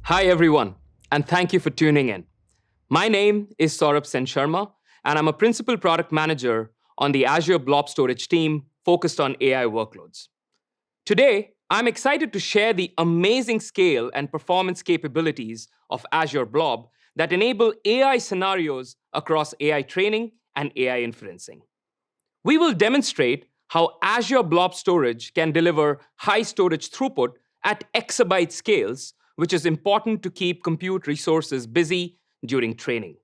Hi, everyone, and thank you for tuning in. My name is Saurabh Sen Sharma, and I'm a principal product manager on the Azure Blob Storage team focused on AI workloads. Today, I'm excited to share the amazing scale and performance capabilities of Azure Blob that enable AI scenarios across AI training and AI inferencing. We will demonstrate how Azure Blob Storage can deliver high storage throughput at exabyte scales, which is important to keep compute resources busy during training,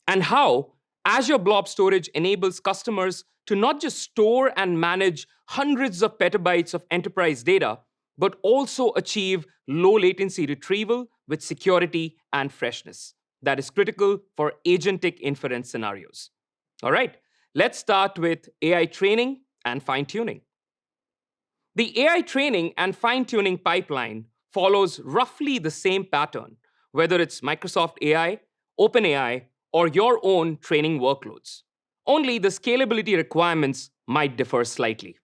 and how Azure Blob Storage enables customers to not just store and manage hundreds of petabytes of enterprise data, but also achieve low latency retrieval with security and freshness that is critical for agentic inference scenarios. All right, let's start with AI training and fine tuning. The AI training and fine tuning pipeline follows roughly the same pattern, whether it's Microsoft AI, OpenAI, or your own training workloads. Only the scalability requirements might differ slightly.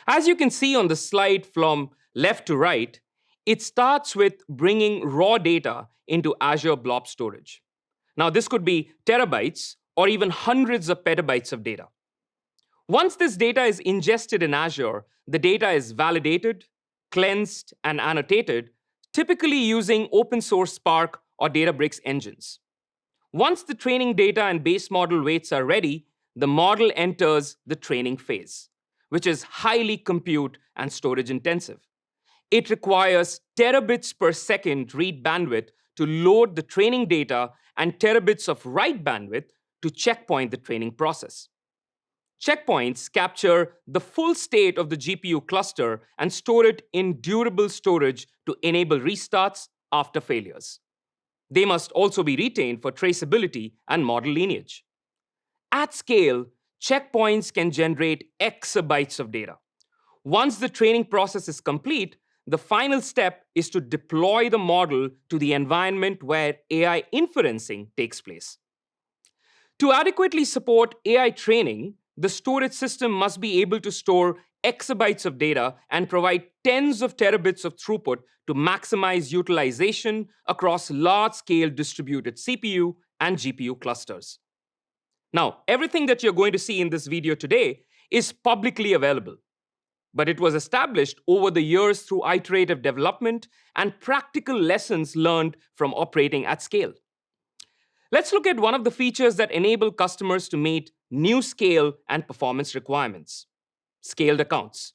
As you can see on the slide from left to right, it starts with bringing raw data into Azure Blob Storage. Now, this could be terabytes or even hundreds of petabytes of data. Once this data is ingested in Azure, the data is validated, cleansed, and annotated, typically using open source Spark or Databricks engines. Once the training data and base model weights are ready, the model enters the training phase, which is highly compute and storage intensive. It requires terabits per second read bandwidth to load the training data and terabits of write bandwidth to checkpoint the training process. Checkpoints capture the full state of the GPU cluster and store it in durable storage to enable restarts after failures. They must also be retained for traceability and model lineage. At scale, checkpoints can generate exabytes of data. Once the training process is complete, the final step is to deploy the model to the environment where AI inferencing takes place. To adequately support AI training, the storage system must be able to store exabytes of data and provide tens of terabits of throughput to maximize utilization across large-scale distributed CPU and GPU clusters. Now, everything that you're going to see in this video today is publicly available, but it was established over the years through iterative development and practical lessons learned from operating at scale. Let's look at one of the features that enable customers to meet new scale and performance requirements: scaled accounts.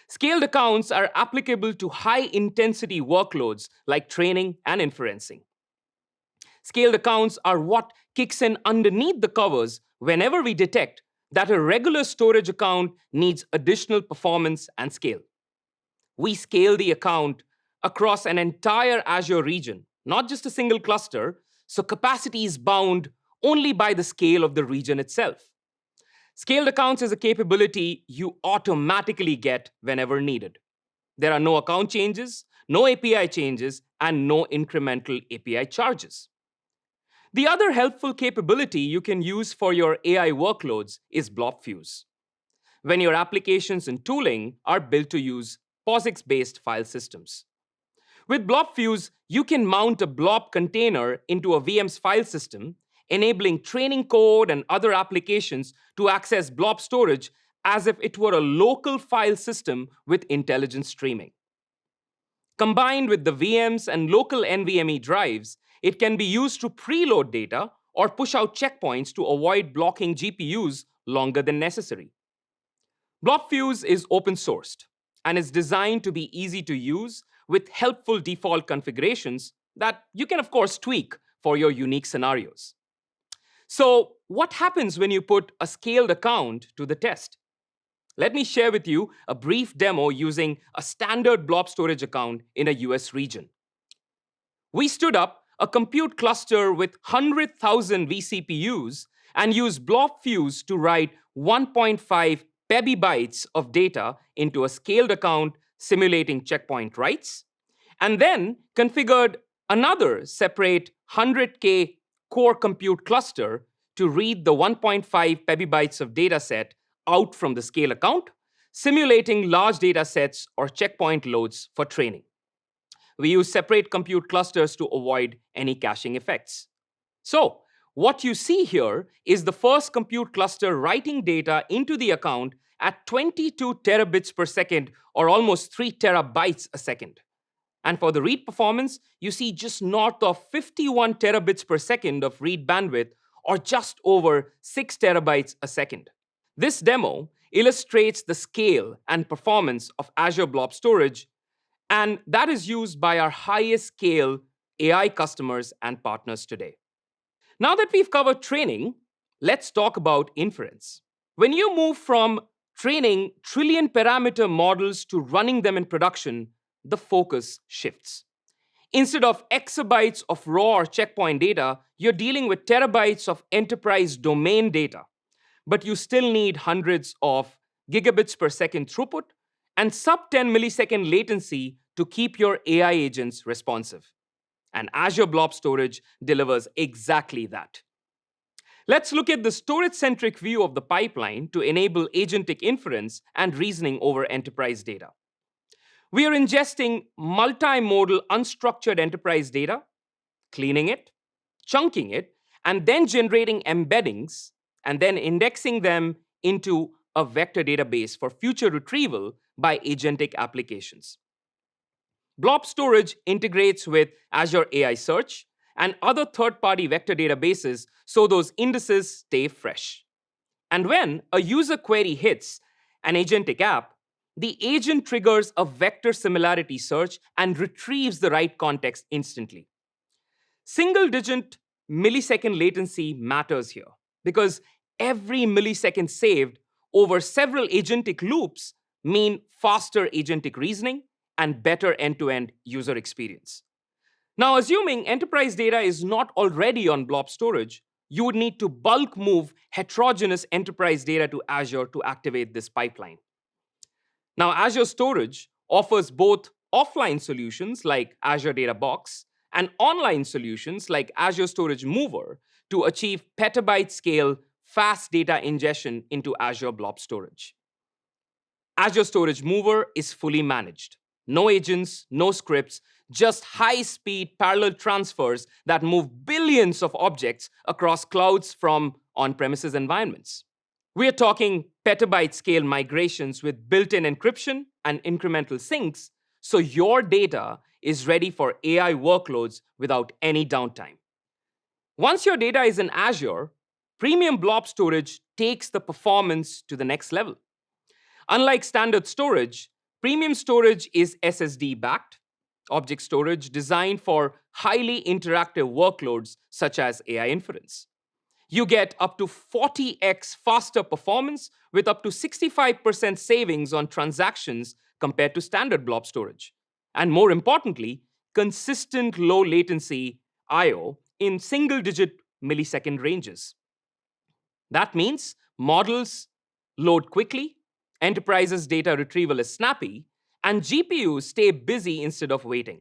Scaled accounts are applicable to high-intensity workloads like training and inferencing. Scaled accounts are what kicks in underneath the covers whenever we detect that a regular storage account needs additional performance and scale. We scale the account across an entire Azure region, not just a single cluster, so capacity is bound only by the scale of the region itself. Scaled accounts is a capability you automatically get whenever needed. There are no account changes, no API changes, and no incremental API charges. The other helpful capability you can use for your AI workloads is BlobFuse, when your applications and tooling are built to use POSIX-based file systems. With BlobFuse, you can mount a blob container into a VM's file system, enabling training code and other applications to access blob storage as if it were a local file system with intelligent streaming. Combined with the VMs and local NVMe drives, it can be used to preload data or push out checkpoints to avoid blocking GPUs longer than necessary. BlobFuse is open sourced and is designed to be easy to use with helpful default configurations that you can, of course, tweak for your unique scenarios. So, what happens when you put a scaled account to the test? Let me share with you a brief demo using a standard blob storage account in a US region. We stood up a compute cluster with 100,000 vCPUs and used BlobFuse to write 1.5 pebibytes of data into a scaled account simulating checkpoint writes, and then configured another separate 100K core compute cluster to read the 1.5 pebibytes of dataset out from the scale account, simulating large data sets or checkpoint loads for training. We use separate compute clusters to avoid any caching effects. So, what you see here is the first compute cluster writing data into the account at 22 terabits per second, or almost 3 terabytes a second. And for the read performance, you see just north of 51 terabits per second of read bandwidth, or just over 6 terabytes a second. This demo illustrates the scale and performance of Azure Blob Storage, and that is used by our highest scale AI customers and partners today. Now that we've covered training, let's talk about inference. When you move from training trillion parameter models to running them in production, the focus shifts. Instead of exabytes of raw or checkpoint data, you're dealing with terabytes of enterprise domain data. But you still need hundreds of gigabits per second throughput and sub 10 millisecond latency to keep your AI agents responsive. And Azure Blob Storage delivers exactly that. Let's look at the storage-centric view of the pipeline to enable agentic inference and reasoning over enterprise data. We are ingesting multimodal unstructured enterprise data, cleaning it, chunking it, and then generating embeddings, and then indexing them into a vector database for future retrieval by agentic applications. Blob Storage integrates with Azure AI Search and other third-party vector databases so those indices stay fresh. And when a user query hits an agentic app, the agent triggers a vector similarity search and retrieves the right context instantly. Single-digit millisecond latency matters here because every millisecond saved over several agentic loops mean faster agentic reasoning and better end-to-end user experience. Now, assuming enterprise data is not already on blob storage, you would need to bulk move heterogeneous enterprise data to Azure to activate this pipeline. Now, Azure Storage offers both offline solutions like Azure Data Box and online solutions like Azure Storage Mover to achieve petabyte scale fast data ingestion into Azure Blob Storage. Azure Storage Mover is fully managed. No agents, no scripts, just high-speed parallel transfers that move billions of objects across clouds from on-premises environments. We are talking petabyte scale migrations with built-in encryption and incremental syncs, so your data is ready for AI workloads without any downtime. Once your data is in Azure, premium blob storage takes the performance to the next level. Unlike standard storage, premium storage is SSD-backed, object storage designed for highly interactive workloads such as AI inference. You get up to 40x faster performance with up to 65% savings on transactions compared to standard blob storage. And more importantly, consistent low latency I/O in single-digit millisecond ranges. That means models load quickly, enterprises' data retrieval is snappy, and GPUs stay busy instead of waiting.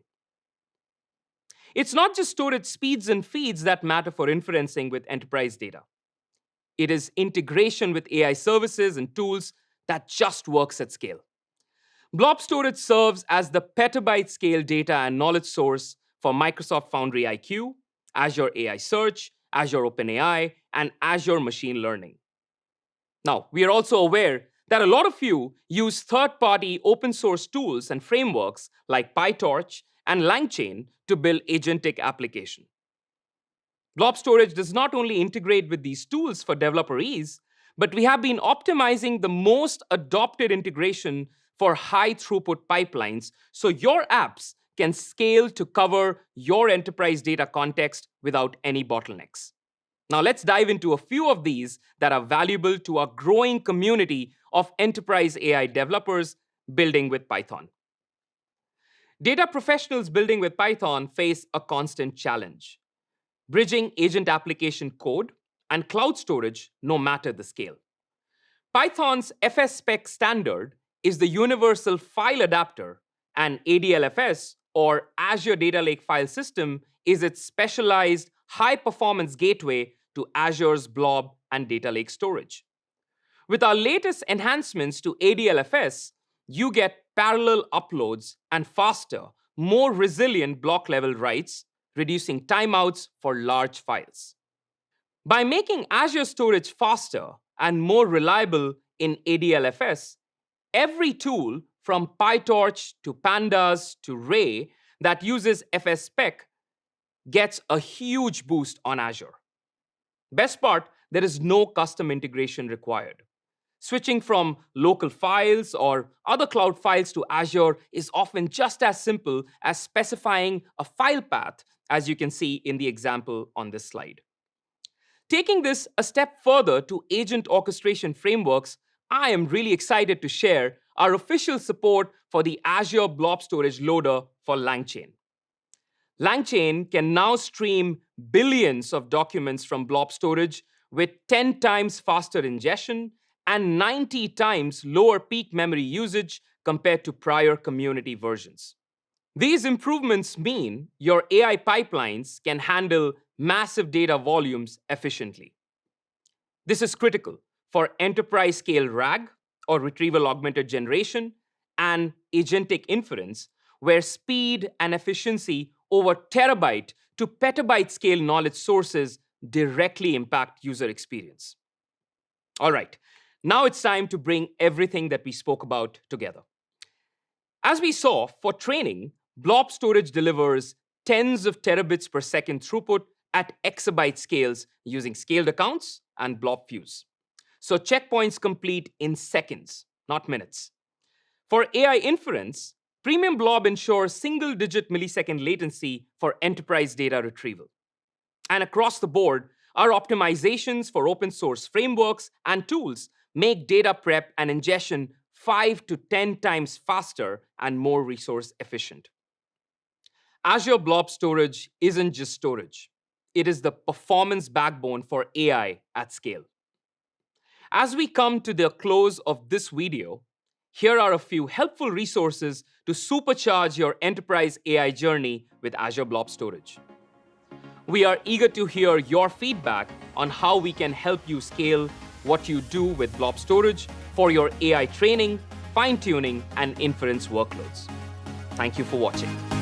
It's not just storage speeds and feeds that matter for inferencing with enterprise data. It is integration with AI services and tools that just works at scale. Blob Storage serves as the petabyte scale data and knowledge source for Microsoft Foundry IQ, Azure AI Search, Azure OpenAI, and Azure Machine Learning. Now, we are also aware that a lot of you use third-party open source tools and frameworks like PyTorch and LangChain to build agentic application. Blob Storage does not only integrate with these tools for developer ease, but we have been optimizing the most adopted integration for high throughput pipelines so your apps can scale to cover your enterprise data context without any bottlenecks. Now let's dive into a few of these that are valuable to our growing community of enterprise AI developers building with Python. Data professionals building with Python face a constant challenge: bridging agent application code and cloud storage no matter the scale. Python's FS-spec standard is the universal file adapter, and ADLFS, or Azure Data Lake File System, is its specialized high-performance gateway to Azure's Blob and Data Lake storage. With our latest enhancements to ADLFS, you get parallel uploads and faster, more resilient block-level writes, reducing timeouts for large files. By making Azure storage faster and more reliable in ADLFS, every tool from PyTorch to Pandas to Ray that uses FSPec gets a huge boost on Azure. Best part, there is no custom integration required. Switching from local files or other cloud files to Azure is often just as simple as specifying a file path, as you can see in the example on this slide. Taking this a step further to agent orchestration frameworks, I am really excited to share our official support for the Azure Blob Storage loader for LangChain. LangChain can now stream billions of documents from blob storage with 10 times faster ingestion and 90 times lower peak memory usage compared to prior community versions. These improvements mean your AI pipelines can handle massive data volumes efficiently. This is critical for enterprise-scale RAG, or retrieval augmented generation, and agentic inference, where speed and efficiency over terabyte to petabyte scale knowledge sources directly impact user experience. All right, now it's time to bring everything that we spoke about together. As we saw, for training, blob storage delivers tens of terabits per second throughput at exabyte scales using scaled accounts and blob fuse. So checkpoints complete in seconds, not minutes. For AI inference, Premium Blob ensures single-digit millisecond latency for enterprise data retrieval. And across the board, our optimizations for open source frameworks and tools make data prep and ingestion 5 to 10 times faster and more resource efficient. Azure Blob Storage isn't just storage. It is the performance backbone for AI at scale. As we come to the close of this video, here are a few helpful resources to supercharge your enterprise AI journey with Azure Blob Storage. We are eager to hear your feedback on how we can help you scale what you do with Blob Storage for your AI training, fine-tuning, and inference workloads. Thank you for watching.